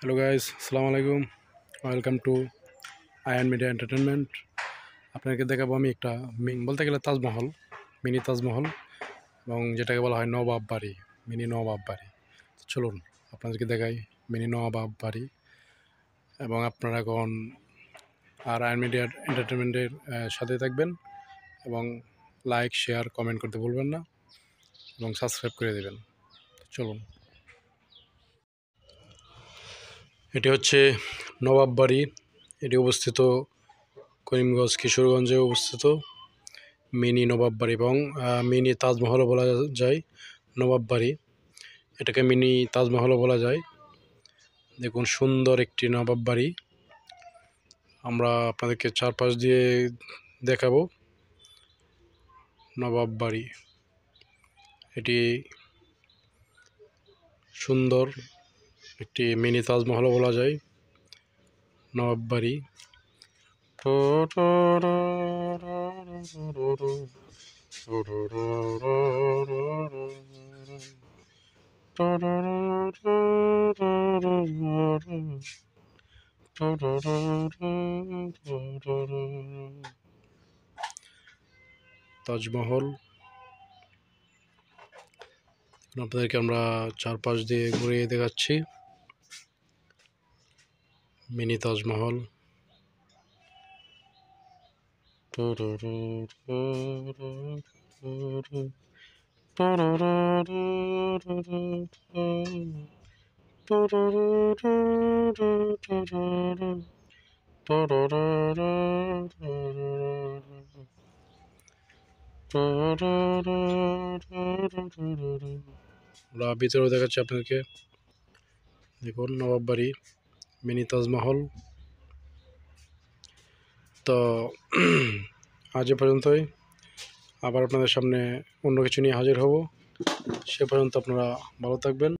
Hello guys, আসসালামু আলাইকুম। Welcome to Ayan Media Entertainment. আপনাকে দেখাবো আমি একটা বলতে গেলে তাজমহল, মিনি তাজমহল, এবং যেটাকে বলা হয় নবাব বাড়ি, মিনি নবাব বাড়ি। চলুন আপনাদেরকে দেখাই মিনি নবাব বাড়ি। এবং আপনারা এখন আয়ান মিডিয়া এন্টারটেনমেন্টের সাথে থাকবেন এবং লাইক, শেয়ার, কমেন্ট করতে ভুলবেন না এবং সাবস্ক্রাইব করে দেবেন। চলুন। এটি হচ্ছে নবাব বাড়ি। এটি অবস্থিত করিমগঞ্জ, কিশোরগঞ্জে অবস্থিত মিনি নবাব বাড়ি, এবং মিনি তাজমহলও বলা যায়। নবাব বাড়ি এটাকে মিনি তাজমহলও বলা যায়। দেখুন, সুন্দর একটি নবাব বাড়ি। আমরা আপনাদেরকে চারপাশ দিয়ে দেখাবো নবাব বাড়ি। এটি সুন্দর একটি মিনি তাজমহলও বলা যায় নবাব বাড়ি। তাজমহল আপনাদেরকে আমরা চারপাশ দিয়ে ঘুরিয়ে দেখাচ্ছি মিনি তাজমহল। আমরা ভিতরেও দেখাচ্ছি আপনাদেরকে। দেখুন নবাব বাড়ি, মিনি তাজমহল। তো আজ এ পর্যন্তই। আবার আপনাদের সামনে অন্য কিছু নিয়ে হাজির হব। সে পর্যন্ত আপনারা ভালো থাকবেন।